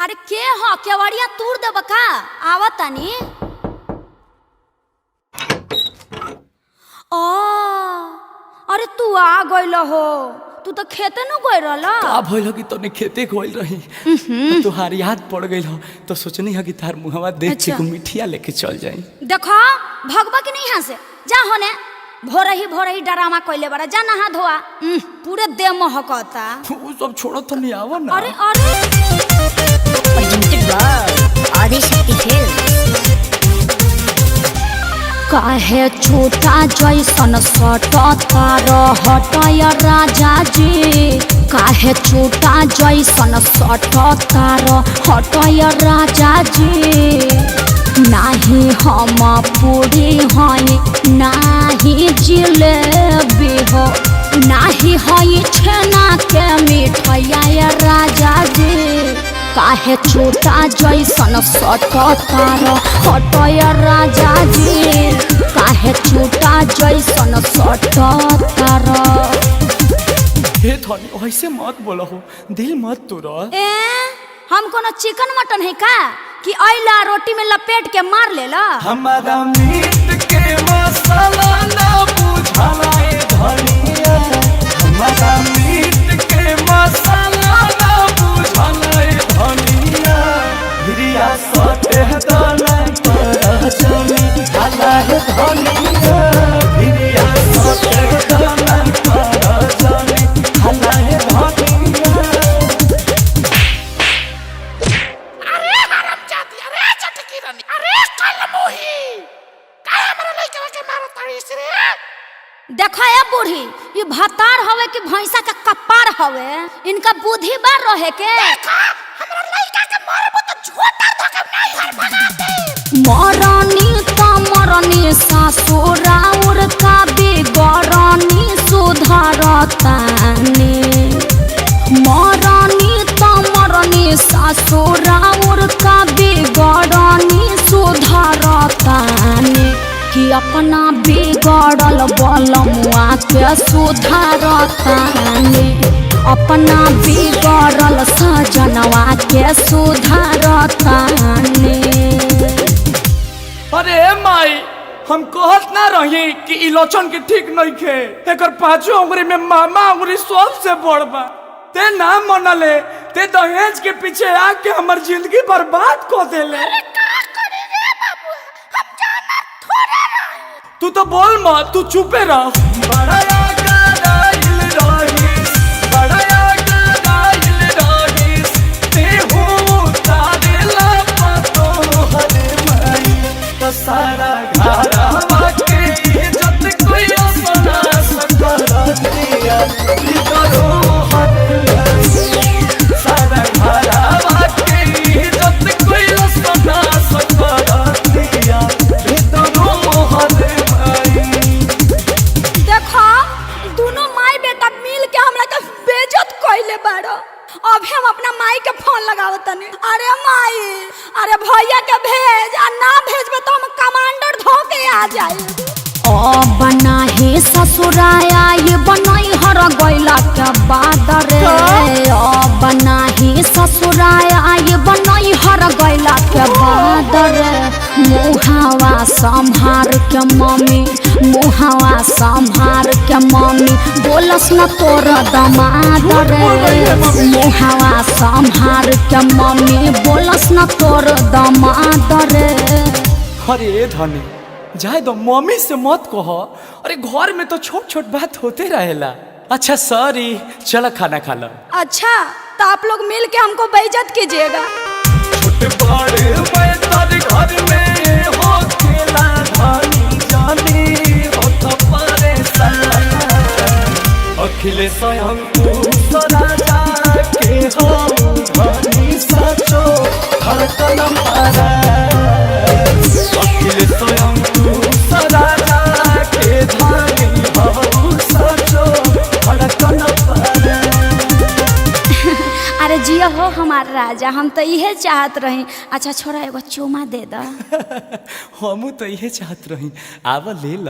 अरे के हो केवड़िया तूर देब का आवत तानी। ओ अरे तू आ गइल हो, तू तो खेते न गइल रहला। का भइल कि तने खेते गइल रही तुहार याद पड़ गइल हो तो सोचनी है कि तार मुहवा देख के को मिठिया लेके चल जाई। देखो भगवा की नहीं यहाँ से जा होने भोर ही ड्रामा कइले बड़ा जा नहा धोआ पूरे देह महकता। वो सब छोड़ो तो नहीं आवा ना। अरे अरे आदिशक्ति काहे छोटा जैसन सटता रहतय राजा जी, काहे छोटा जैसन सटता रहतय राजा जी। नाही हम पूरी हई नाही जिलेबी हो, नाही हई छेना के मिठाइया राजा जी। काहे छोटा जैसन सटता रहतय राजा जी, काहे छोटा जैसन सटता रह। हे धनी ऐसे मत बोलो हो, दिल मत तोड़ा। हम कोनो चिकन मटन है का कि आइला रोटी में लपेट के मार लेला। हमारा मीट के मसाला ना बुझाला ए धनिया, हमारा मीट के मसाला ना बुझाला ए धनिया। हिरिया सटे दाना पर चली हाला है धनिया, हिरिया सटे दाना पर चली हाला है धनिया। देखो ये बूढ़ी ये भतार हवे कि भैंसा का कपार हवे, इनका बुद्धि बार रहे के। हमरा लइका के मारबो तो झोटा धके नहीं घर भगाते। मरनी त मरनी ससुराउर का बिगरनी सुधरतानी, मरनी त मरनी ससुराउर का बिगरनी सुधरतानी। कि अपना बिगड़ल बलमुआ के सुधारतानी, अपना बिगड़ल सजनवा के सुधारतानी। अरे माई हम कहत ना रही कि इलोचन के ठीक नहीं खे, एकर पांचों उंगली में मामा उंगली सबसे बड़ बा। ते ना मनले, ते दहेज के पीछे आके हमर जिंदगी बर्बाद कर देले। तू तो बोल मत, तू चुपे रह। सारा घरवा के इज्जत कोई अपना सकल दिया, सारा घरवा के इज्जत कोई अपना सकल दिया। देखो दोनों माई बेटा मिल के हमरा के बेइज्जत कइले बाड़ो। अभी हम अपना माई के फोन लगावत तनी। अरे माई अरे भैया के भेज, आ ना भेजबे तो हम कमांडर धो के आ जाई। ओ बना ही ससुराया ये बनाई हर गइला के बाद रे, ओ बना ही ससुराया ये बनाई हर गइला के बाद रे। मुहावा संभार के मम्मी, मुहावा संभार के मम्मी, बोलस न तोर दमाद रे। मुहावा संभार के मम्मी, बोलस न तोर दमाद रे। अरे धनी जाए दो, मम्मी से मत कहो। अरे घर में तो छोट छोट बात होते रहेला। अच्छा सॉरी, चलो खाना खा लो। अच्छा तो आप लोग मिल के हमको बेइज्जत कीजिएगा। घर में हो खेला धनी जानी हो तो परेशान, अखिलेश राजा के हो धनी सचो धड़कन मारा। अखिलेश राजा के धनी हो सचो धड़कन मारा। अरे जिया हो हमार राजा, हम तो इहे चाहत रही। अच्छा छोरा एगो चुमा दे दा। हम तो इहे चाहत रही, आवा ले ला।